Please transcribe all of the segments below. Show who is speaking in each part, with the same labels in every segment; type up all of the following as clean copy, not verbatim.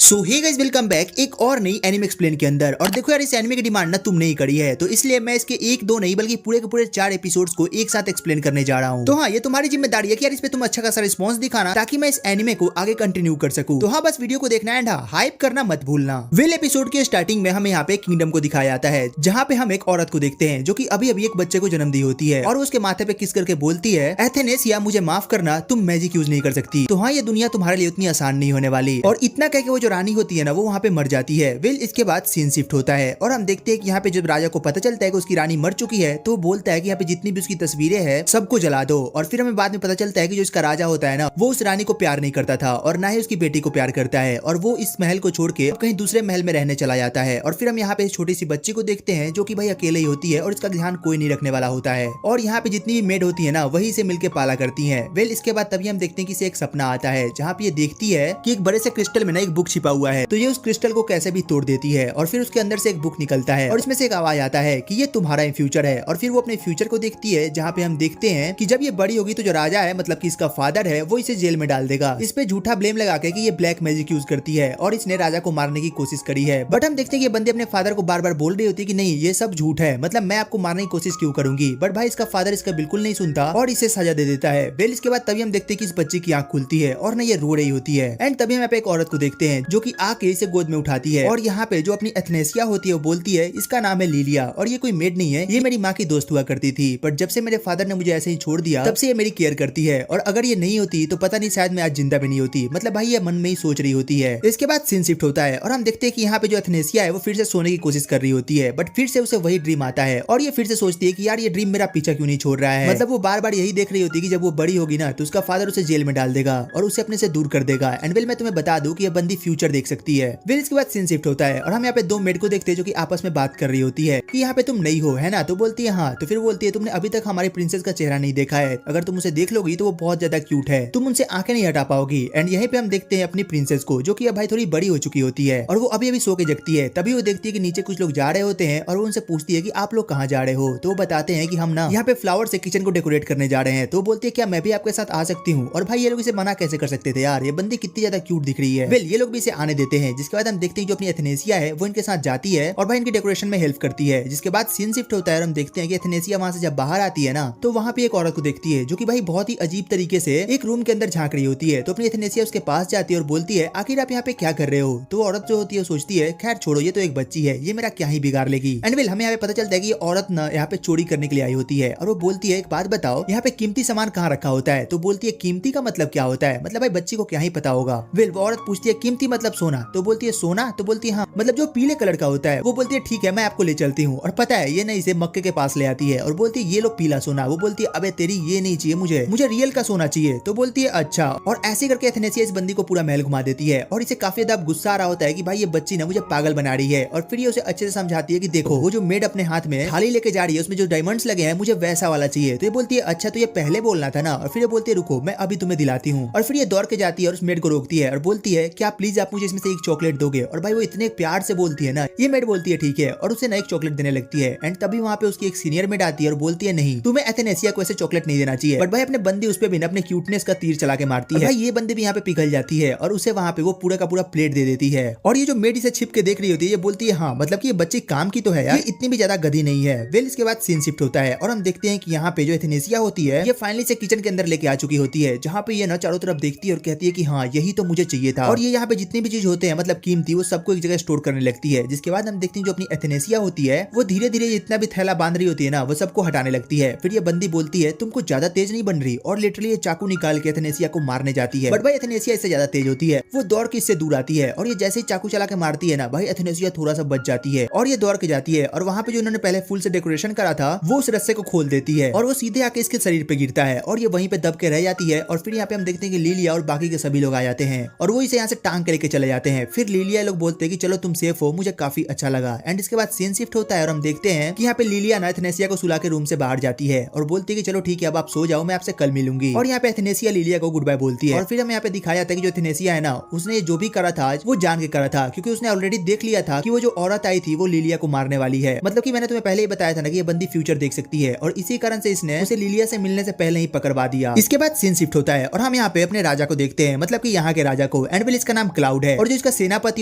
Speaker 1: सो hey guys, welcome back एक और नई एनिमे एक्सप्लेन के अंदर। और देखो यार, इस एनिमे की डिमांड ना तुमने ही करी है, तो इसलिए मैं इसके एक दो नहीं बल्कि पूरे के पूरे 4 एपिसोड्स को एक साथ एक्सप्लेन करने जा रहा हूँ। तो हाँ, ये तुम्हारी जिम्मेदारी है कि यार इस पे तुम अच्छा खासा रिस्पॉन्स दिखाना ताकि मैं इस एनिमे को आगे कंटिन्यू कर सकूं। तो हाँ, बस वीडियो को देखना एंड हाँ, हाइप करना मत भूलना। वेल एपिसोड के स्टार्टिंग में हमें यहाँ पे किंगडम को दिखाया जाता है, जहाँ पे हम एक औरत को देखते हैं जो कि अभी अभी एक बच्चे को जन्म दी होती है और उसके माथे पे किस करके बोलती है, एथेनेसिया मुझे माफ करना, तुम मैजिक यूज नहीं कर सकती। तो हाँ, ये दुनिया तुम्हारे लिए उतनी आसान नहीं होने वाली। और इतना कह के वो जो रानी होती है ना, वो वहाँ पे मर जाती है। वेल इसके बाद सीन शिफ्ट होता है और हम देखते हैं कि यहाँ पे जब राजा को पता चलता है कि उसकी रानी मर चुकी है, तो वो बोलता है कि यहाँ पे जितनी भी उसकी तस्वीरें हैं सबको जला दो। और फिर हमें बाद में पता चलता है कि जो इसका राजा होता है ना, वो उस रानी को प्यार नहीं करता था और ना ही उसकी बेटी को प्यार करता है, और वो इस महल को छोड़ के कहीं दूसरे महल में रहने चला जाता है। और फिर हम यहाँ पे छोटी सी बच्ची को देखते हैं जो कि भाई अकेले ही होती है और इसका ध्यान कोई नहीं रखने वाला होता है। और यहाँ पे जितनी भी मेड होती है ना, वही से मिलकर पाला करती है। वेल इसके बाद तभी हम देखते हैं कि इसे एक सपना आता है जहाँ पे ये देखती है कि एक बड़े से क्रिस्टल में ना एक बुक छिपा हुआ है, तो ये उस क्रिस्टल को कैसे भी तोड़ देती है और फिर उसके अंदर से एक बुक निकलता है और इसमें से एक आवाज आता है कि ये तुम्हारा फ्यूचर है। और फिर वो अपने फ्यूचर को देखती है, जहाँ पे हम देखते हैं कि जब ये बड़ी होगी तो जो राजा है, मतलब कि इसका फादर है, वो इसे जेल में डाल देगा। इस पे झूठा ब्लेम लगा के कि ये ब्लैक मैजिक यूज करती है और इसने राजा को मारने की कोशिश करी है। बट हम देखते हैं कि ये बंदे अपने फादर को बार बार बोल रही होती है कि नहीं, ये सब झूठ है, मतलब मैं आपको मारने की कोशिश क्यों करूंगी। बट भाई इसका फादर इसका बिल्कुल नहीं सुनता और इसे सजा दे देता है। वेल इसके बाद तभी हम देखते हैं कि इस बच्ची की आंख खुलती है और ना ये रो रही होती है। एंड तभी हम यहाँ पे एक औरत को देखते हैं जो कि आके इसे गोद में उठाती है। और यहाँ पे जो अपनी एथनेसिया होती है वो बोलती है इसका नाम है लिलिया और ये कोई मेड नहीं है, ये मेरी माँ की दोस्त हुआ करती थी, बट जब से मेरे फादर ने मुझे ऐसे ही छोड़ दिया तब से ये मेरी केयर करती है, और अगर ये नहीं होती तो पता नहीं शायद मैं आज जिंदा भी नहीं होती। मतलब भाई ये मन में ही सोच रही होती है। इसके बाद सीन शिफ्ट होता है और हम देखते हैं कि यहाँ पे जो एथनेसिया है वो फिर से सोने की कोशिश कर रही होती है, बट फिर से उसे वही ड्रीम आता है और ये फिर से सोचती है कि यार ये ड्रीम मेरा पीछा क्यों नहीं छोड़ रहा है। मतलब वो बार बार यही देख रही होती है कि जब वो बड़ी होगी ना तो उसका फादर उसे जेल में डाल देगा और उसे अपने से दूर कर देगा। एंड वेल मैं तुम्हें बता दूं कि ये बंदी फ्यूचर देख सकती है। वेल इसके बाद सीन शिफ्ट होता है और हम यहाँ पे दो मेड को देखते हैं जो कि आपस में बात कर रही होती है कि यहाँ पे तुम नहीं हो, है ना। तो बोलती है हाँ। तो फिर बोलती है तुमने अभी तक हमारी प्रिंसेस का चेहरा नहीं देखा है, अगर तुम उसे देख लोगी तो वो बहुत ज्यादा क्यूट है, तुम उनसे आंखें नहीं हटा पाओगी। एंड यहीं पे हम देखते हैं अपनी प्रिंसेस को जो कि अब भाई थोड़ी बड़ी हो चुकी होती है और वो अभी अभी सो के जगती है। तभी वो देखती है कि नीचे कुछ लोग जा रहे होते हैं और वो उनसे पूछती है कि आप लोग कहाँ जा रहे हो। तो वो बताते हैं कि हम ना यहाँ पे फ्लावर से किचन को डेकोरेट करने जा रहे हैं। तो बोलती है क्या मैं भी आपके साथ आ सकती हूँ। और भाई ये लोग इसे मना कैसे कर सकते थे यार, ये बंदी कितनी ज्यादा क्यूट दिख रही है। वेल ये लोग भी इसे आने देते हैं। जिसके बाद हम देखते हैं जो अपनी एथनेसिया है वो इनके साथ जाती है और भाई इनकी डेकोरेशन में हेल्प करती है। जिसके बाद सीन शिफ्ट होता है और हम देखते हैं कि एथनेसिया वहां से जब बाहर आती है ना, तो वहां पे एक औरत को देखती है जो कि भाई बहुत ही अजीब तरीके से एक रूम के अंदर झांक रही होती है। तो अपनी एथनेसिया उसके पास जाती है और बोलती है आखिर आप यहाँ पे क्या कर रहे हो। तो औरत जो होती है सोचती है खैर छोड़ो, ये तो एक बच्ची है, ये मेरा क्या ही बिगाड़ लेगी। एंड वेल हमें यहाँ पे पता चलता है कि ये औरत ना यहाँ पे चोरी करने के लिए आई होती है और वो बोलती है एक बात बताओ, यहाँ पे कीमती सामान कहाँ रखा होता है। तो बोलती है कीमती का मतलब क्या होता है, मतलब भाई बच्ची को क्या ही पता होगा। वेल वो औरत पूछती है कीमती मतलब सोना। तो बोलती है सोना। तो बोलती है हाँ, मतलब जो पीले कलर का होता है। वो बोलती है ठीक है मैं आपको ले चलती हूँ। और पता है ये ना इसे मक्के के पास ले आती है और बोलती है ये लो पीला सोना। वो बोलती है अबे तेरी ये नहीं चाहिए, मुझे रियल का सोना चाहिए। तो बोलती है अच्छा। और ऐसे करके एथनेसिया इस बंदी को पूरा महल घुमा देती है और इसे काफी ज्यादा गुस्सा आ रहा होता है कि भाई ये बच्ची ना मुझे पागल बना रही है। और फिर ये उसे अच्छे से समझाती है कि देखो वो जो मेड अपने हाथ में थाली लेके जा रही है उसमें जो डायमंड्स लगे हैं मुझे वैसा वाला चाहिए। तो ये बोलती है अच्छा तो ये पहले बोलना था ना। और फिर ये बोलती है रुको मैं अभी तुम्हें दिलाती हूँ। और फिर ये दौड़ के जाती है और उस मेड को रोकती है और बोलती है क्या प्लीज आप मुझे इसमें से एक चॉकलेट दोगे। और भाई वो इतने प्यार से बोलती है ना, ये मेड बोलती है ठीक है और उसे ना एक चॉकलेट देने लगती है। एंड तभी वहाँ पे उसकी एक सीनियर मेड आती है और बोलती है नहीं तुम्हें एथनेसिया को ऐसे चॉकलेट नहीं देना चाहिए। बट भाई अपने बंदी उस पे भी अपने क्यूटनेस का तीर चला के मारती है। भाई ये बंदी भी यहाँ पे पिघल जाती है और उसे वहाँ पे वो पूरा का पूरा प्लेट दे देती है। और ये जो मेड इसे छिप के देख रही होती है ये बोलती है हाँ मतलब कि ये बच्ची काम की तो है यार, ये इतनी भी ज्यादा गधी नहीं है। वेल इसके बाद सीन शिफ्ट होता है और हम देखते हैं कि यहाँ पे जो एथनेसिया होती है ये फाइनली से किचन के अंदर लेके आ चुकी होती है, जहाँ पे ये ना चारों तरफ देखती है और कहती है कि हाँ यही तो मुझे चाहिए था। और ये यहाँ पे जितनी भी चीज होते हैं मतलब कीमती, वो सबको एक जगह स्टोर करने लगती है। जिसके बाद हम देखते हैं जो अपनी एथनेसिया होती है वो धीरे धीरे जितना भी थैला बांध रही होती है ना वो सबको हटाने लगती है। फिर ये बंदी बोलती है तुम कुछ ज्यादा तेज नहीं बन रही और लिटरली ये चाकू निकाल के एथनेसिया को मारने जाती है। बट भाई एथनेसिया इससे ज्यादा तेज होती है, वो दौड़ के इससे दूर आती है और ये जैसे ही चाकू चला के मारती है ना भाई एथनेसिया थोड़ा सा बच जाती है और ये दौड़ के जाती है और वहाँ पे जो उन्होंने पहले फूल से डेकोरेशन करा था वो उस रस्से को खोल देती है और वो सीधे आके इसके शरीर पे गिरता है और ये वहीं पे दब के रह जाती है। और फिर यहाँ पे हम देखते हैं कि लिलिया और बाकी के सभी लोग आ जाते हैं और वो इसे यहाँ से टांग के लेके चले जाते हैं। फिर लिलिया लोग बोलते हैं कि चलो तुम सेफ हो, मुझे काफी अच्छा लगा। एंड इसके बाद सीन शिफ्ट होता है और हम देखते हैं कि यहाँ पे लिलिया ना एथनेसिया को सुला के रूम से बाहर जाती है और बोलती है कि चलो ठीक है अब आप सो जाओ, मैं आपसे कल मिलूंगी। और यहाँ पे एथनेसिया लिलिया को गुड बाय बोलती है। और फिर हमें यहाँ पे दिखाया जाता है कि जो एथनेसिया है ना उसने जो भी करा था वो जान के करा था, क्योंकि उसने ऑलरेडी देख लिया था कि वो जो औरत आई थी वो लिलिया को मारने वाली है। मतलब कि मैंने तुम्हें पहले ही बताया था ना कि ये बंदी फ्यूचर देख सकती है और इसी कारण से इसने उसे लिलिया से मिलने से पहले ही पकड़वा दिया। इसके बाद सीन शिफ्ट होता है और हम यहाँ पे अपने राजा को देखते हैं, मतलब कि यहाँ के राजा को। एंड वेल इसका नाम क्लाउड क्लाउड है। और जो इसका सेनापति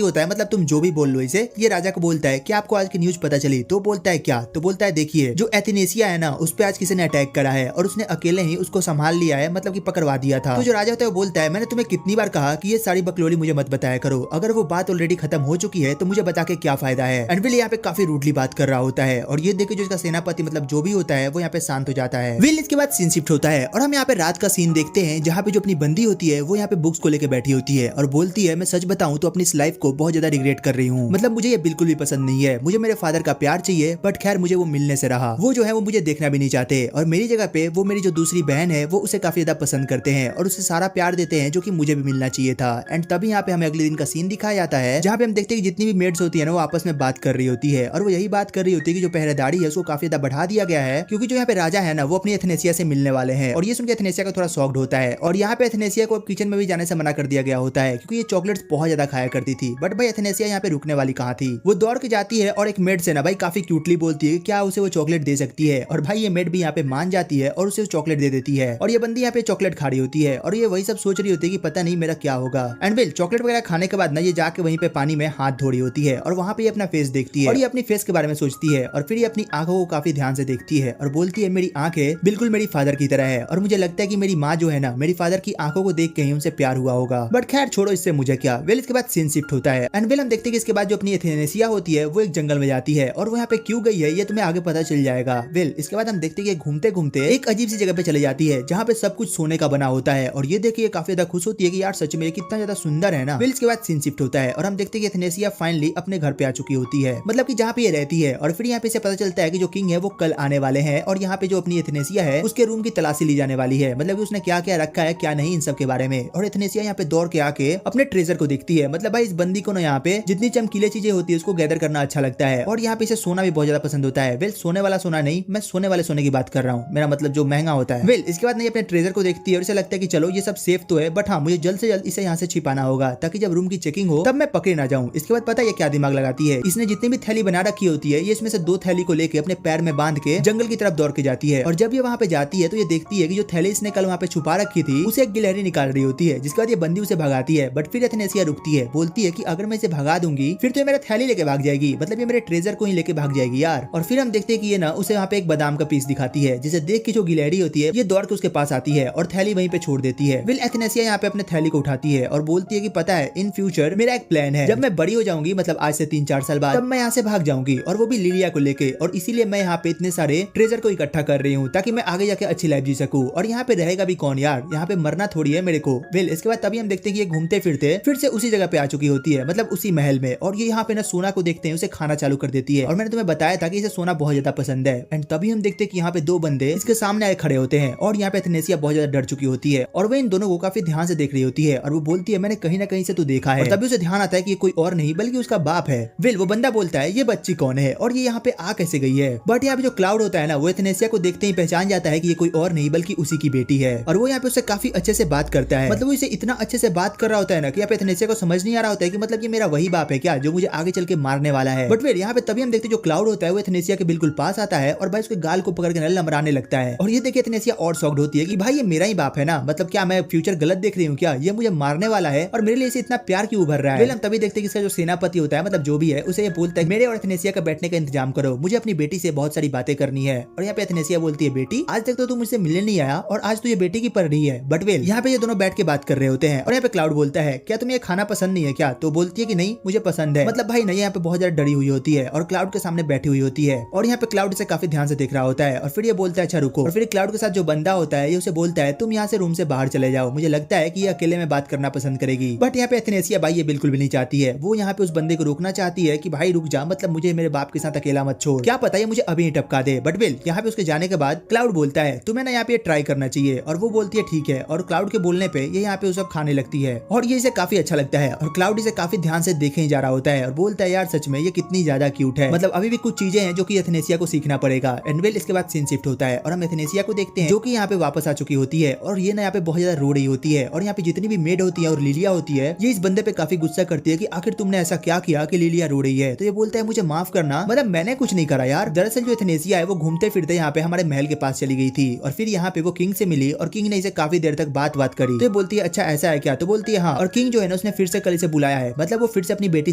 Speaker 1: होता है, मतलब तुम जो भी बोल लो इसे, ये राजा को बोलता है कि आपको आज की न्यूज पता चली? तो बोलता है क्या? तो बोलता है देखिए, जो एथेनेसिया है ना, उस पे आज किसी ने अटैक करा है और उसने अकेले ही उसको संभाल लिया है, मतलब कि पकड़वा दिया था। तो जो राजा होता है वो बोलता है मैंने तुम्हें कितनी बार कहा कि ये सारी बकलोली मुझे मत बताया करो, अगर वो बात ऑलरेडी खत्म हो चुकी है तो मुझे बता के क्या फायदा है। एंड विल यहाँ पे काफी रूडली बात कर रहा होता है और ये देखे जो इसका सेनापति मतलब जो भी होता है वो यहाँ पे शांत हो जाता है। विल इसके बाद सीन शिफ्ट होता है और हम यहाँ पे रात का सीन देखते हैं जहाँ पे जो अपनी बंदी होती है वो यहाँ पे बुक्स को लेकर बैठी होती है और बोलती है मैं सच बताऊं तो अपनी इस लाइफ को बहुत ज्यादा रिग्रेट कर रही हूँ, मतलब मुझे ये बिल्कुल भी पसंद नहीं है, मुझे मेरे फादर का प्यार चाहिए बट खैर मुझे वो मिलने से रहा, वो जो है वो मुझे देखना भी नहीं चाहते और मेरी जगह पे वो मेरी जो दूसरी बहन है वो उसे काफी ज्यादा पसंद करते हैं और उसे सारा प्यार देते हैं जो कि मुझे भी मिलना चाहिए था। एंड तभी यहाँ पे हमें अगले दिन का सीन दिखाया जाता है जहाँ पे हम देखते हैं कि जितनी भी मेड्स होती है ना वो आपस में बात कर रही होती है और वो यही बात कर रही होती है कि जो पहरेदारी है उसको काफी ज्यादा बढ़ा दिया गया है क्योंकि जो यहाँ पे राजा है ना वो अपनी एथेनेसिया से मिलने वाले हैं और ये सुनकर एथेनेसिया का थोड़ा शॉक्ड होता है और यहाँ पे एथेनेसिया को किचन में भी जाने से मना कर दिया गया होता है क्योंकि ये चॉकलेट्स बहुत ज्यादा खाया करती थी। बट भाई एथेनेसिया यहाँ पे रुकने वाली कहाँ थी, वो दौड़ के जाती है और एक मेड से ना भाई काफी क्यूटली बोलती है क्या उसे वो चॉकलेट दे सकती है और भाई ये मेड भी यहाँ पे मान जाती है और उसे चॉकलेट दे देती है और ये बंदी यहाँ पे चॉकलेट खा रही होती है और ये वही सब सोच रही होती है कि पता नहीं मेरा क्या होगा। एंड वेल चॉकलेट वगैरह खाने के बाद ना ये जाके वहीं पे पानी में हाथ धो रही होती है और वहाँ पे अपना फेस देखती है और ये अपनी फेस के बारे में सोचती है और फिर ये अपनी आंखों को काफी ध्यान से देखती है और बोलती है मेरी आंखें बिल्कुल मेरी फादर की तरह है और मुझे लगता है कि मेरी माँ जो है ना मेरी फादर की आंखों को देख के ही उनसे प्यार हुआ होगा। बट खैर छोड़ो इससे मुझे क्या। वेल इसके बाद सीन शिफ्ट होता है एंड वेल हम देखते हैं कि इसके बाद जो अपनी एथेनेसिया होती है वो एक जंगल में जाती है और वो यहाँ पे क्यों गई है ये तुम्हें आगे पता चल जाएगा। वेल इसके बाद हम देखते हैं कि घूमते घूमते एक अजीब सी जगह पे चले जाती है जहाँ पे सब कुछ सोने का बना होता है और ये देखिए काफी ज्यादा खुश होती है कि यार सच में कितना ज्यादा सुंदर है ना। वेल इसके बाद सीन शिफ्ट होता है और हम देखते हैं कि एथेनेसिया फाइनली अपने घर पे आ चुकी होती है, मतलब कि जहाँ पे ये रहती है और फिर यहाँ पे से पता चलता है कि जो किंग है वो कल आने वाले हैं और यहाँ पे जो अपनी एथेनेसिया है उसके रूम की तलाशी ली जाने वाली है, मतलब कि उसने क्या क्या रखा है क्या नहीं इन सब के बारे में। और एथेनेसिया यहाँ पे दौड़ के आके अपने ट्रेजर को देखती है, मतलब भाई इस बंदी को ना यहाँ पे जितनी चमकीले चीजें होती है उसको गैदर करना अच्छा लगता है और यहाँ पे इसे सोना भी बहुत ज्यादा पसंद होता है। वेल सोने वाला सोना नहीं, मैं सोने वाले सोने की बात कर रहा हूँ, मेरा मतलब जो महंगा होता है। वेल इसके बाद नहीं अपने ट्रेजर को देखती है और इसे लगता है कि चलो ये सब सेफ तो है बट हाँ मुझे जल्द से जल्द इसे यहाँ से छिपाना होगा ताकि जब रूम की चेकिंग हो तब मैं पकड़े ना जाऊँ। इसके बाद पता है क्या दिमाग लगाती है, इसने जितनी भी थैली बना रखी होती है ये इसमें से 2 थैली को लेके अपने पैर में बांध के जंगल की तरफ दौड़ के जाती है और जब ये वहाँ पे जाती है तो ये देखती है कि जो थैली इसने कल वहाँ पे छुपा रखी थी उसे एक गिलहरी निकाल रही होती है, जिसके बाद ये बंदी उसे भगाती है। बट फिर एथेनेसिया रुकती है, बोलती है कि अगर मैं इसे भगा दूंगी फिर तो ये मेरा थैली लेके भाग जाएगी, मतलब ये मेरे ट्रेजर को ही लेके भाग जाएगी यार। और फिर हम देखते हैं कि ये ना उसे वहाँ पे एक बादाम का पीस दिखाती है जिसे देख के जो गिलहरी होती है ये दौड़ के उसके पास आती है और थैली वहीं पे छोड़ देती है। विल एथेनेसिया यहाँ पे अपने थैली को उठाती है और बोलती है कि पता है इन फ्यूचर मेरा एक प्लान है, जब मैं बड़ी हो जाऊंगी मतलब आज से 3-4 साल बाद, तब मैं यहाँ से भाग जाऊंगी और वो भी लिलिया को लेके, और इसीलिए मैं यहाँ पे इतने सारे ट्रेजर को इकट्ठा कर रही हूँ ताकि मैं आगे जाके अच्छी लाइफ जी सकूँ। और यहाँ पे रहेगा भी कौन यार, यहाँ पे मरना थोड़ी है मेरे को। वेल इसके बाद तभी हम देखते हैं कि ये घूमते फिरते फिर से उसी जगह पे आ चुकी होती है, मतलब उसी महल में, और ये यहाँ पे ना सोना को देखते हैं उसे खाना चालू कर देती है। और मैंने तुम्हें बताया था कि इसे सोना बहुत ज्यादा पसंद है। एंड तभी हम देखते हैं कि यहाँ पे 2 बंदे इसके सामने आए खड़े होते हैं और यहाँ पे एथेनेसिया बहुत ज्यादा डर चुकी होती है और वो इन दोनों को काफी ध्यान से देख रही होती है और वो बोलती है मैंने कहीं ना कहीं से तो देखा है। और तभी उसे ध्यान आता है कि ये कोई और नहीं बल्कि उसका बाप है। वेल वो बंदा बोलता है ये बच्ची कौन है और ये यहाँ पे आ कैसे गई है। बट यहाँ पे जो क्लाउड होता है ना वो एथेनेसिया को देखते ही पहचान जाता है कि ये कोई और नहीं बल्कि उसी की बेटी है और वो यहाँ पे उससे काफी अच्छे से बात करता है, मतलब वो इसे इतना अच्छे से बात कर रहा होता है ना कि यहाँ पे एथेनेसिया को समझ नहीं आ रहा होता है कि मतलब ये मेरा वही बाप है क्या जो मुझे आगे चल के मारने वाला है। बट फिर यहाँ पे तभी हम देखते जो क्लाउड होता है वो एथेनेसिया के बिल्कुल पास आता है और भाई उसके गाल को पकड़ के लमराने लगता है और ये देखिए एथेनेसिया और शॉक्ड होती है कि भाई ये मेरा ही बाप है ना, मतलब क्या मैं फ्यूचर गलत देख रही हूँ क्या, ये मुझे मारने वाला है और मेरे लिए इसे इतना प्यार क्यों उभर रहा है। हम तभी देखते हैं कि इसका जो सेनापति होता है मतलब जो भी है उसे ये बोलता है मेरे और एथेनेसिया का बैठने का इंतजाम करो, मुझे अपनी बेटी से बहुत सारी बातें करनी है। और यहाँ पे एथेनेसिया बोलती है बेटी आज तक तो तू मुझसे मिलने नहीं आया और आज तो ये बेटी की पढ़ रही है। बट वेल यहाँ पे ये दोनों बैठ के बात कर रहे होते हैं और यहाँ पे क्लाउड बोलता है क्या तुम्हें खाना पसंद नहीं है क्या, तो बोलती है कि नहीं मुझे पसंद है, मतलब भाई नहीं यहाँ पे बहुत ज्यादा डरी हुई होती है और क्लाउड के सामने बैठी हुई होती है और यहाँ पे क्लाउड इसे काफी ध्यान से देख रहा होता है और फिर ये बोलता है अच्छा रुको। और फिर क्लाउड के साथ जो बंदा होता है ये उसे बोलता है तुम यहाँ से रूम से बाहर चले जाओ, मुझे लगता है कि ये अकेले में बात करना पसंद करेगी। बट यहाँ पे एथेनेसिया भाई ये बिल्कुल भी नहीं चाहती है, वो यहाँ पे उस बंदे को रोकना चाहती है कि भाई रुक जा, मतलब मुझे मेरे बाप के साथ अकेला मत छोड़, क्या पता ये मुझे अभी ही टपका दे। बट वेल यहाँ पे उसके जाने के बाद क्लाउड बोलता है तुम्हें ना यहाँ पे ट्राई करना चाहिए और वो बोलती है ठीक है और क्लाउड के बोलने पे ये यहाँ पे उसे खाने लगती है और ये इसे काफी अच्छा लगता है और क्लाउड इसे काफी ध्यान से देखे ही जा रहा होता है और बोलता है यार सच में ये कितनी ज्यादा क्यूट है, मतलब अभी भी कुछ चीजें हैं जो कि एथेनेसिया को सीखना पड़ेगा। एंड वेल इसके बाद सीन शिफ्ट होता है और हम एथेनेसिया को देखते हैं जो कि यहाँ पे वापस आ चुकी होती है और ये ना यहाँ पे बहुत ज्यादा रो रही होती है और यहाँ पे जितनी भी मेड होती है और लिलिया होती है ये इस बंदे पे काफी गुस्सा करती है कि आखिर तुमने ऐसा क्या किया कि लिलिया रो रही है। तो ये बोलता है मुझे माफ करना, मतलब मैंने कुछ नहीं करा यार, दरअसल जो एथेनेसिया है वो घूमते फिरते यहाँ पे हमारे महल के पास चली गई थी और फिर यहाँ पे वो किंग से मिली और किंग ने इसे काफी देर तक बात करी। तो ये बोलती है अच्छा ऐसा है क्या, तो बोलती है हाँ, और किंग जो है ना उसने फिर से कल इसे बुलाया है, मतलब वो फिर से अपनी बेटी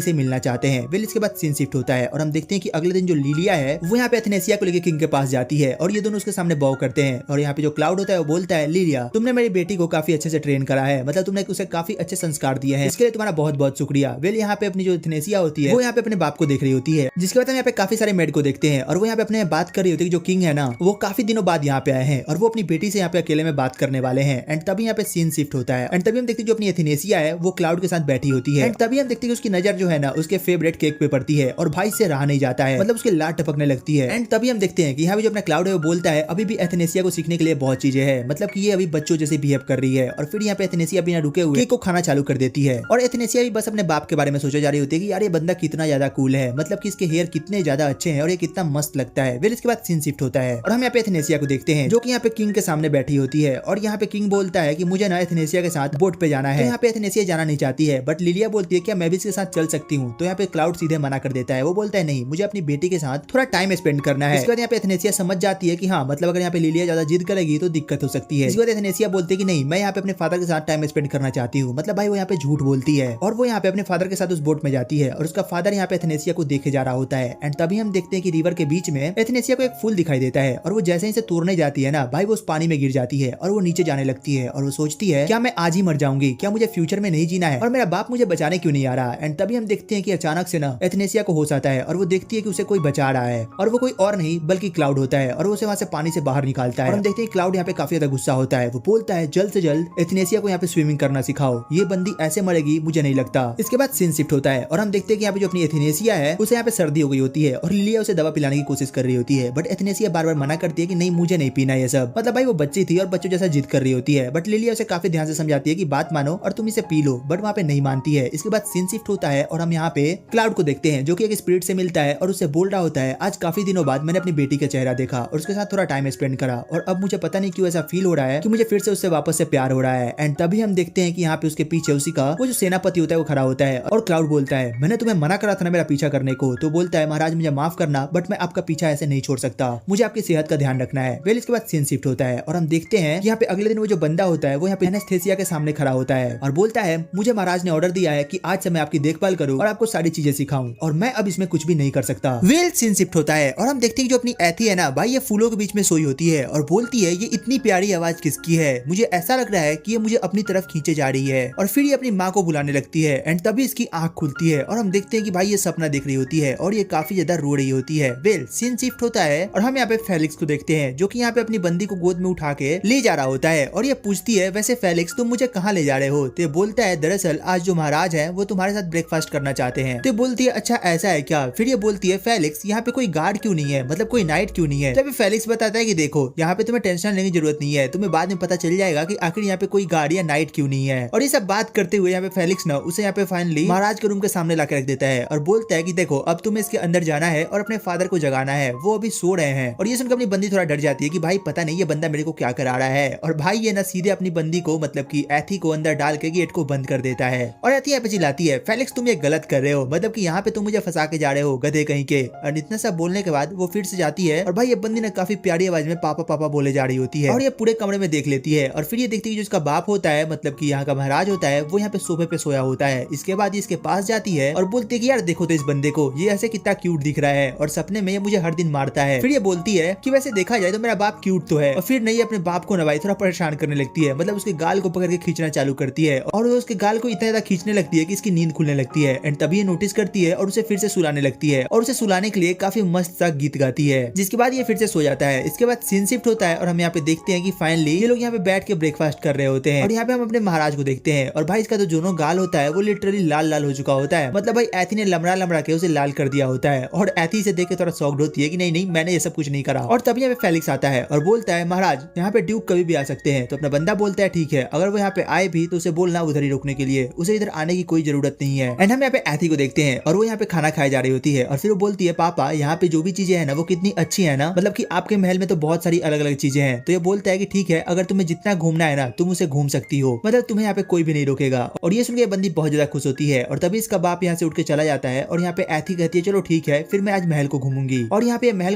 Speaker 1: से मिलना चाहते हैं। वेल इसके बाद सीन शिफ्ट होता है और हम देखते हैं कि अगले दिन जो लिलिया है वो यहाँ पे एथेनेसिया को लेकर किंग के पास जाती है और ये दोनों उसके सामने बॉव करते हैं। और यहाँ पे जो क्लाउड होता है वो बोलता है, लिलिया तुमने मेरी बेटी को काफी अच्छे से ट्रेन करा है, मतलब तुमने उसे काफी अच्छे संस्कार दिए हैं, इसके लिए तुम्हारा बहुत बहुत शुक्रिया। वेल यहाँ पे अपनी जो एथेनेसिया होती है वो यहाँ पे अपने बाप को देख रही होती है, जिसके बाद हम यहाँ पे काफी सारे मेड को देखते हैं और वो यहाँ पे अपने बात कर रही होती है कि जो किंग है ना वो काफी दिनों बाद यहाँ पे आए हैं और वो अपनी बेटी से यहाँ पे अकेले में बात करने वाले हैं। एंड तभी यहाँ पे सीन शिफ्ट होता है एंड तभी हम देखते हैं जो अपनी एथेनेसिया है वो क्लाउड के साथ बैठी होती है। एंड तभी हम देखते हैं कि उसकी नजर जो है ना उसके फेवरेट केक पे पड़ती है और भाई से रहा नहीं जाता है, मतलब उसके लाड टपकने लगती है। एंड तभी हम देखते हैं कि यहाँ पे जो अपना क्लाउड है वो बोलता है अभी भी एथेनेसिया को सीखने के लिए बहुत चीजें हैं, मतलब कि ये अभी बच्चों जैसे बिहेव कर रही है। और फिर यहाँ पे एथेनेसिया बिना रुके हुए केक को खाना चालू कर देती है और एथेनेसिया भी बस अपने बाप के बारे में सोचा जा रही होती है कि यार ये बंदा कितना ज्यादा कूल है, मतलब कि इसके हेयर कितने ज्यादा अच्छे हैं और ये कितना मस्त लगता है। फिर इसके बाद सीन शिफ्ट होता है और हम यहाँ पे एथेनेसिया को देखते हैं जो कि यहाँ पे किंग के सामने बैठी होती है और यहाँ पे किंग बोलता है कि मुझे ना एथेनेसिया के साथ बोट पे जाना है। तो यहाँ पे एथेनेसिया जाना नहीं चाहती है बट लिलिया बोलती है क्या मैं भी इसके साथ चल सकती हूँ। तो यहाँ पे क्लाउड सीधे मना कर देता है, वो बोलता है नहीं मुझे अपनी बेटी के साथ थोड़ा टाइम स्पेंड करना है। इसके बाद यहाँ पे एथेनेसिया समझ जाती है कि हाँ मतलब अगर यहाँ पे लिलिया ज्यादा जिद करेगी तो दिक्कत हो सकती है। इसके बाद एथेनेसिया बोलती है कि नहीं मैं यहाँ पे अपने फादर के साथ टाइम स्पेंड करना चाहती हूँ, मतलब भाई वो यहाँ पे झूठ बोलती है और वो यहाँ पे अपने फादर के साथ उस बोट में जाती है और उसका फादर यहाँ पे एथेनेसिया को देखे जा रहा होता है। एंड तभी हम देखते हैं कि रिवर के बीच में एथेनेसिया को एक फूल दिखाई देता है और वो जैसे ही इसे तोड़ने जाती है ना भाई वो उस पानी में गिर जाती है और वो नीचे जाने लगती है और वो सोचती है क्या मैं आज ही मर जाऊंगी, क्या मुझे फ्यूचर में नहीं जीना है और मेरा बाप मुझे बचाने क्यों नहीं आ रहा। एंड तभी हम देखते हैं कि अचानक से ना एथेनेसिया को होश आता है और वो देखती है कि उसे कोई बचा रहा है और वो कोई और नहीं बल्कि क्लाउड होता है और वो उसे वहां से पानी से बाहर निकालता है। और हम देखते हैं क्लाउड यहाँ पे काफी ज्यादा गुस्सा होता है, वो बोलता है जल्द से जल्द एथेनेसिया को यहाँ पे स्विमिंग करना सिखाओ, ये बंदी ऐसे मरेगी मुझे नहीं लगता। इसके बाद सीन शिफ्ट होता है और हम देखते हैं कि यहाँ पे जो अपनी एथेनेसिया है उसे यहाँ पे सर्दी हो गई होती है और लिलिया उसे दवा पिलाने की कोशिश कर रही होती है बट एथेनेसिया बार बार मना करती है कि नहीं मुझे नहीं पीना ये सब, मतलब भाई वो बच्ची थी और बच्चों जैसा जिद कर रही होती है बट लिलिया उसे काफी ध्यान से समझाती है कि बात मानो और तुम इसे पी लो बट वहाँ पे नहीं मानती है। इसके बाद सीन शिफ्ट होता है और हम यहाँ पे क्लाउड को देखते हैं जो कि एक स्पिरिट से मिलता है और उससे बोल रहा होता है आज काफी दिनों बाद मैंने अपनी बेटी का चेहरा देखा और उसके साथ थोड़ा टाइम स्पेंड करा और अब मुझे पता नहीं क्यों ऐसा फील हो रहा है कि मुझे फिर से उससे वापस से प्यार हो रहा है। एंड तभी हम देखते हैं कि यहाँ पे उसके पीछे उसी का वो जो सेनापति होता है वो खड़ा होता है और क्लाउड बोलता है मैंने तुम्हें मना करा था ना मेरा पीछा करने को। तो बोलता है महाराज मुझे माफ करना बट मैं आपका पीछा ऐसे नहीं छोड़ सकता, मुझे आपकी सेहत का ध्यान रखना है। वेल इसके बाद सीन शिफ्ट होता है और हम देखते हैं यहाँ पे अगले दिन वो जो बंदा होता है वो यहाँ पे एनेस्थेसिया के सामने खड़ा होता है और बोलता है मुझे महाराज ने ऑर्डर दिया है कि आज से मैं आपकी देखभाल करूं और आपको सारी चीजें सिखाऊं और मैं अब इसमें कुछ भी नहीं कर सकता। वेल सीन शिफ्ट होता है और हम देखते हैं जो अपनी एथी है ना भाई ये फूलों के बीच में सोई होती है और बोलती है ये इतनी प्यारी आवाज किसकी है, मुझे ऐसा लग रहा है कि ये मुझे अपनी तरफ खींचे जा रही है। और फिर ये अपनी माँ को बुलाने लगती है एंड तभी इसकी आंख खुलती है और हम देखते हैं कि भाई ये सपना देख रही होती है और ये काफी ज्यादा रो रही होती है। वेल सीन शिफ्ट होता है और हम यहाँ पे फेलिक्स को देखते हैं जो कि यहाँ पे अपनी बंदी को गोद में उठा के ले जा रहा होता है और ये पूछती है वैसे फेलिक्स तुम मुझे कहाँ ले जा रहे हो। तो बोलता है दरअसल आज जो महाराज है वो तुम्हारे साथ ब्रेकफास्ट करना चाहते हैं। तो बोलती है अच्छा ऐसा है क्या। फिर ये बोलती है फेलिक्स यहाँ पे कोई गार्ड क्यों नहीं है, मतलब कोई नाइट क्यों नहीं है। तभी फेलिक्स बताता है कि देखो यहाँ पे तुम्हें टेंशन लेने की जरूरत नहीं है, तुम्हें बाद में पता चल जाएगा कि आखिर यहाँ पे कोई गार्ड या नाइट क्यों नहीं है। और ये सब बात करते हुए यहाँ पे फेलिक्स ना उसे यहाँ पे फाइनली महाराज के रूम के सामने ला रख देता है और बोलता है कि देखो अब तुम्हें इसके अंदर जाना है और अपने फादर को जगाना है, वो अभी सो रहे हैं। और ये सुनकर अपनी बंदी थोड़ा डर जाती है कि भाई पता नहीं ये बंदा मेरे को क्या करा रहा है। और भाई ये ना सीधे अपनी बंदी को मतलब कि एथी को अंदर डाल के गेट को बंद कर देता है और एथी यहाँ पे चिल्लाती है फेलिक्स तुम ये गलत कर रहे हो, मतलब कि यहाँ पे तुम मुझे फंसा के जा रहे हो गधे कहीं के। और इतना सब बोलने के बाद वो फिर से जाती है और भाई ये बंदी ने काफी प्यारी आवाज में पापा पापा बोले जा रही होती है और ये पूरे कमरे में देख लेती है और फिर ये देखती है जो इसका बाप होता है मतलब कि यहाँ का महाराज होता है वो यहाँ पे सोफे पे सोया होता है। इसके बाद ये इसके पास जाती है और बोलती है कि यार देखो तो इस बंदे को, ये ऐसे कितना क्यूट दिख रहा है और सपने में ये मुझे हर दिन मारता है। फिर ये बोलती है कि वैसे देखा जाए तो मेरा बाप क्यूट तो है। और फिर नहीं अपने बाप को नवाई थोड़ा परेशान करने लगती है, मतलब उसके गाल को पकड़ के खींचना चालू करती है और वो उसके गाल को इतना ज्यादा खींचने लगती है कि इसकी नींद खुलने लगती है। एंड तभी ये नोटिस करती है और उसे फिर से सुलाने लगती है और उसे सुलाने के लिए काफी मस्त सा गीत गाती है जिसके बाद ये फिर से सो जाता है। इसके बाद सीन शिफ्ट होता है और हम यहाँ पे देखते हैं कि फाइनली ये लोग यहाँ पे बैठ के ब्रेकफास्ट कर रहे होते हैं और यहाँ पे हम अपने महाराज को देखते हैं और भाई इसका जो दोनों गाल होता है वो लिटरली लाल लाल हो चुका होता है, मतलब भाई एथी ने लमड़ा लमड़ा के उसे लाल कर दिया होता है और एथी से देख के थोड़ा शॉक्ड होती है कि नहीं नहीं मैंने ये सब कुछ नहीं करा। और तभी यहाँ पे फेलिक्स आता है और बोलता है महाराज यहाँ पे ड्यूक कभी भी आ सकते हैं। तो अपना बंदा बोलता है ठीक है अगर वो यहाँ पे आए भी तो उसे बोलना उधर ही रोकने के लिए, उसे इधर आने की कोई जरूरत नहीं है। एंड हम यहाँ पे एथी को देखते हैं और वो यहाँ पे खाना खाए जा रही होती है और फिर वो बोलती है पापा यहाँ पे जो भी चीजें है ना वो कितनी अच्छी है ना, मतलब कि आपके महल में तो बहुत सारी अलग अलग चीजें हैं। तो ये बोलता है कि ठीक है अगर तुम्हें जितना घूमना है ना तुम उसे घूम सकती हो, मतलब तुम्हें यहाँ पे कोई भी नहीं रोकेगा। और ये सुन के बंदी बहुत ज्यादा खुश होती है और तभी इसका बाप यहाँ से उठ के चला जाता है और यहाँ पे एथी कहती है चलो ठीक है फिर मैं आज महल को घूमूंगी। और यहाँ पे महल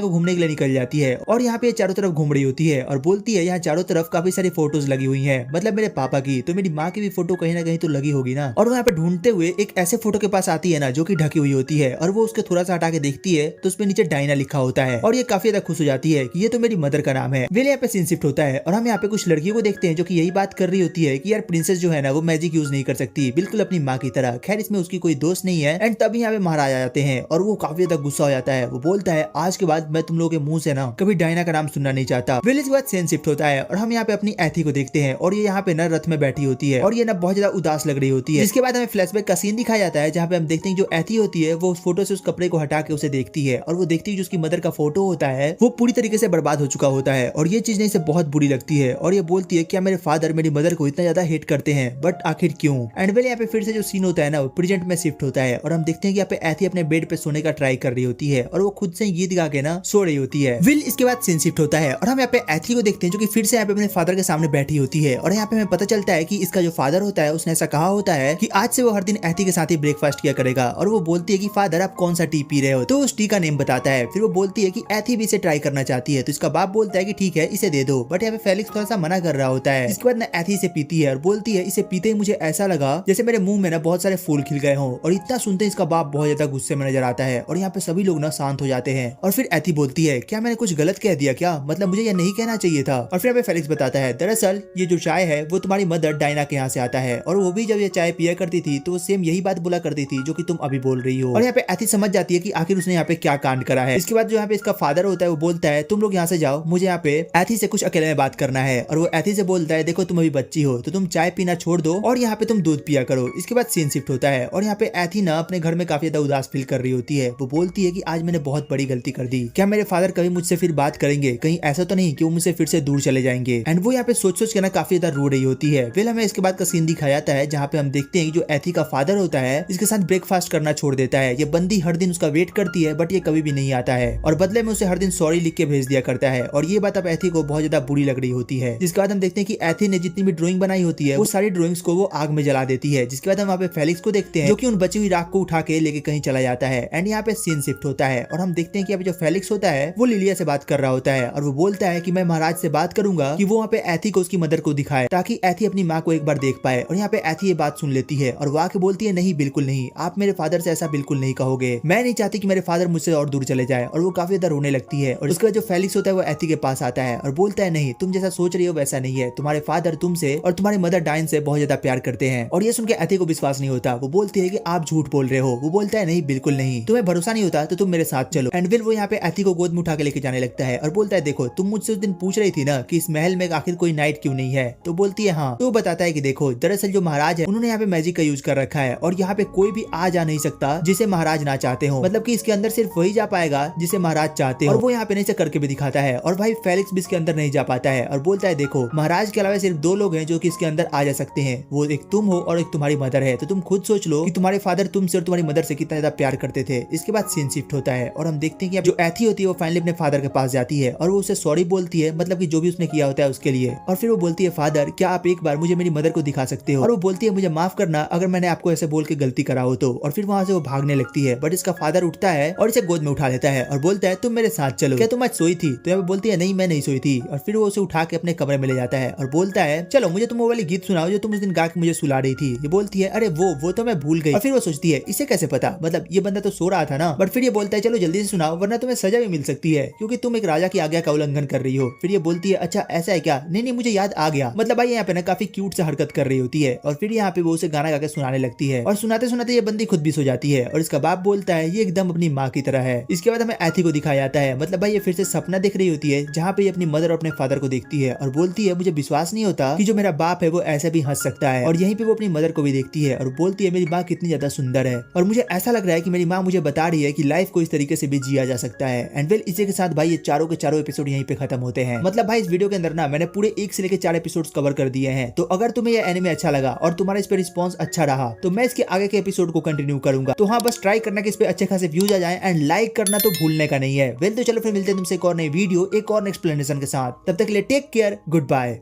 Speaker 1: को घूमने के लिए निकल जाती है और यहाँ पे चारों तरफ घूम रही होती है और बोलती है यहाँ चारों तरफ काफी सारी फोटोज लगी हुई है, मतलब मेरे पापा की, तो मेरी माँ की भी फोटो कहीं ना कहीं तो लगी होगी ना। और वो यहाँ पे ढूंढते हुए एक ऐसे फोटो के पास आती है ना जो कि ढकी हुई होती है, और वो उसके थोड़ा सा हटा के देखती है तो उसमें नीचे डायना लिखा होता है, और ये काफी ज्यादा खुश हो जाती है कि ये तो मेरी मदर का नाम है। वेल यहाँ पे सीन शिफ्ट होता है और हम यहाँ पे कुछ लड़कियों को देखते हैं जो कि यही बात कर रही होती है कि यार प्रिंसेस जो है ना वो मैजिक यूज नहीं कर सकती, बिल्कुल अपनी माँ की तरह। खैर इसमें उसकी कोई दोस्त नहीं है। एंड तभी यहाँ पे महाराज आ जाते हैं और वो काफी ज्यादा गुस्सा हो जाता है। वो बोलता है आज के बाद मैं तुम लोगों के मुंह से ना कभी डायना का नाम सुनना नहीं चाहता। वेल इसके बाद सीन शिफ्ट होता है और हम यहाँ पे अपनी एथी को देखते हैं और ये यहाँ पे ना रथ में बैठी होती है और ये ना बहुत ज्यादा उदास लग रही होती है। इसके बाद हमें फ्लैशबैक का सीन दिखाया जाता है जहाँ पे हम देखते हैं जो एथी होती है वो उस फोटो से उस कपड़े को हटा के उसे देखती है और वो देखती है जो उसकी मदर का फोटो होता है वो पूरी तरीके से बर्बाद हो चुका होता है, और ये चीज इसे बहुत बुरी लगती है। और ये बोलती है क्या मेरे फादर मेरी मदर को इतना ज्यादा हेट करते हैं, बट आखिर क्यों। एंड वेल यहाँ पे फिर से जो सीन होता है ना वो प्रेजेंट में शिफ्ट होता है और हम देखते हैं कि यहाँ पे एथी अपने बेड पे सोने का ट्राई कर रही होती है और वो खुद से गीत गा के ना सो रही होती है। विल इसके बाद सीन शिफ्ट होता है और हम यहाँ पे एथी को देखते हैं जो कि फिर से यहाँ पे अपने फादर के सामने बैठी होती है, और यहाँ पे हमें पता चलता है कि इसका जो फादर होता है उसने ऐसा कहा होता है कि आज से वो हर दिन एथी के साथ ही ब्रेकफास्ट किया करेगा। और वो बोलती है कि फादर आप कौन सा टी पी रहे हो, तो उस टी का नेम बताता है। फिर वो बोलती है कि एथी भी इसे ट्राई करना चाहती है, तो इसका बाप बोलता है कि ठीक है इसे दे दो, बट यहाँ पे फेलिक्स थोड़ा सा मना कर रहा होता है। इसके बाद ना एथी इसे पीती है और बोलती है इसे पीते ही मुझे ऐसा लगा जैसे मेरे मुंह में ना बहुत सारे फूल खिल गए हों। और इतना सुनते इसका बाप बहुत ज्यादा गुस्से में नजर आता है और यहाँ पे सभी लोग ना शांत हो जाते हैं। और फिर एथी बोलती है क्या मैंने कुछ गलत कह दिया क्या, मतलब मुझे यह नहीं कहना चाहिए था। और फिर यहाँ पे फेलिक्स बताता है दरअसल ये जो चाय है वो तुम्हारी मदर डायना के यहाँ से आता है, और वो भी जब ये चाय पिया करती थी तो वो सेम यही बात बोला करती थी जो कि तुम अभी बोल रही हो। और यहाँ पे एथी समझ जाती है कि आखिर उसने यहाँ पे क्या कांड करा है। इसके बाद जो यहाँ पे इसका फादर होता है वो बोलता है तुम लोग यहाँ से जाओ, मुझे यहाँ पे एथी से कुछ अकेले में बात करना है। और वो एथी से बोलता है देखो तुम अभी बच्ची हो तो तुम चाय पीना छोड़ दो और यहाँ पे तुम दूध पिया करो। इसके बाद सीन शिफ्ट होता है और यहाँ पे एथी ना अपने घर में काफी ज्यादा उदास फील कर रही होती है। वो बोलती है कि आज मैंने बहुत बड़ी गलती कर दी, क्या मेरे फादर कभी मुझसे फिर बात करेंगे, कहीं ऐसा तो नहीं कि वो मुझसे फिर से दूर चले जाएंगे। एंड वो यहाँ पे सोच सोच के ना काफी ज्यादा रो रही होती है। फिर हमें इसके बाद का सीन दिखाया जाता है जहाँ पे हम देखते हैं कि जो एथी का फादर होता है इसके साथ ब्रेकफास्ट करना छोड़ देता है। ये बंदी हर दिन उसका वेट करती है बट ये कभी भी नहीं आता है और बदले में उसे हर दिन सॉरी लिख के भेज दिया करता है। और ये बात अब एथी को बहुत ज्यादा बुरी लग रही होती है। जिसके बाद हम देखते हैं कि एथी ने जितनी भी ड्राइंग बनाई होती है वो सारी ड्राइंग्स को वो आग में जला देती है। जिसके बाद हम वहाँ पे फेलिक्स को देखते हैं जो कि उन बची हुई राख को उठा के लेके कहीं चला जाता है। एंड यहाँ पे सीन शिफ्ट होता है और हम देखते हैं कि अभी जो फेलिक्स होता है वो लिलिया से बात कर रहा होता है और वो बोलता है कि मैं महाराज से बात करूंगा कि वो वहाँ पे एथी को उसकी मदर को दिखाए ताकि एथी अपनी माँ को एक बार देख पाए। और यहाँ पे एथी ये बात सुन लेती है और वो आके बोलती है नहीं बिल्कुल नहीं, आप मेरे फादर से ऐसा बिल्कुल नहीं कहोगे, मैं नहीं चाहती कि मेरे फादर मुझसे और दूर चले जाए। और वो काफी ज्यादा रोने लगती है। और उसके बाद जो फेलिक्स होता है वो एथी के पास आता है और बोलता है नहीं तुम जैसा सोच रही हो वैसा नहीं है, तुम्हारे फादर तुमसे और तुम्हारी मदर डायन से बहुत ज्यादा प्यार करते हैं। और ये सुन के एथी को विश्वास नहीं होता। वो बोलती है कि आप झूठ बोल रहे हो। वो बोलता है नहीं बिल्कुल नहीं, तुम्हें भरोसा नहीं होता तो तुम मेरे साथ चलो। एंड फिर वो यहाँ पे एथी को गोद में उठा के लेके जाने लगता है और बोलता है देखो तुम मुझसे उस दिन पूछ रही थी ना कि इस महल में आखिर कोई नाइट क्यों नहीं है, तो बोलती है हाँ। तो बताता है कि देखो दरअसल जो महाराज है उन्होंने यहाँ पे मैजिक का यूज कर रखा है और यहाँ पे कोई भी आ जा नहीं सकता जिसे महाराज ना चाहते हो, मतलब कि इसके अंदर सिर्फ वही जा पाएगा जिसे महाराज चाहते हो। और वो यहाँ पे नहीं से करके भी दिखाता है। और भाई फेलिक्स भी इसके अंदर नहीं जा पाता है और बोलता है देखो महाराज के अलावा सिर्फ 2 लोग हैं जो कि इसके अंदर आ जा सकते हैं, वो एक तुम हो और एक तुम्हारी मदर है। तो तुम खुद सोच लो कि तुम्हारे फादर तुमसे और तुम्हारी मदर से कितना ज्यादा प्यार करते थे। इसके बाद सीन शिफ्ट होता है और हम देखते हैं कि जो एथी होती है वो फाइनली अपने फादर के पास जाती है और वो उसे सॉरी बोलती है, मतलब कि जो भी उसने किया होता है उसके लिए। और फिर वो बोलती है फादर क्या आप एक बार मुझे मेरी मदर को दिखा सकते हो। और वो बोलती है मुझे माफ करना अगर मैंने आपको ऐसे बोल के गलती करा हो तो। और फिर वहां से वो भागने लगती है बट इसका फादर उठता है और इसे गोद में उठा लेता है और बोलता है तुम मेरे साथ चलो, क्या तुम आज सोई थी। तो यहाँ पे बोलती है नहीं मैं नहीं सोई थी। और फिर वो उसे उठा के अपने कमरे में ले जाता है और बोलता है चलो मुझे तुम वो वाली गीत सुनाओ जो तुम उस दिन गा के मुझे सुला रही थी। ये बोलती है अरे वो तो मैं भूल गई। और फिर वो सोचती है इसे कैसे पता, मतलब ये बंदा तो सो रहा था ना। बट फिर ये बोलता है चलो जल्दी से सुनाओ वरना तुम्हें सजा भी मिल सकती है क्योंकि तुम एक राजा की आज्ञा का उल्लंघन कर रही हो। फिर ये बोलती है अच्छा ऐसा है क्या, नहीं मुझे याद आ गया। मतलब भाई यहाँ पे ना काफी क्यूट से हरकत कर रही होती है। और फिर यहाँ पे वो उसे गाना गा के सुनाने लगती है और सुनाते सुनाते ये बंदी खुद भी सो जाती है। और इसका बाप बोलता है ये एकदम अपनी माँ की तरह है। इसके बाद हमें एथी को दिखाया जाता है, मतलब भाई ये फिर से सपना देख रही होती है जहाँ पे ये अपनी मदर और अपने फादर को देखती है और बोलती है मुझे विश्वास नहीं होता कि जो मेरा बाप है वो ऐसे भी हंस सकता है। और यहीं पे वो अपनी मदर को भी देखती है और बोलती है मेरी माँ कितनी ज्यादा सुंदर है और मुझे ऐसा लग रहा है कि मेरी माँ मुझे बता रही है कि लाइफ को इस तरीके से भी जिया जा सकता है। एंड वेल इसी के साथ भाई ये चारों के चारों एपिसोड यहीं पे खत्म होते हैं। मतलब भाई इस वीडियो के अंदर ना मैंने पूरे 1 से लेकर 4 एपिसोड्स कवर कर दिए हैं। तो अगर तुम्हें ये एनिमे अच्छा लगा और तुम्हारा इस पे रिस्पॉन्स अच्छा रहा तो मैं इसके आगे के एपिसोड को कंटिन्यू करूंगा। तो हाँ बस ट्राई करना कि इस पे अच्छे खासे व्यूज आ जाए एंड लाइक करना तो भूलने का नहीं है। वेल तो चलो फिर मिलते हैं तुमसे एक और नई वीडियो एक और एक्सप्लेनेशन के साथ। तब तक के लिए टेक केयर, गुड बाय।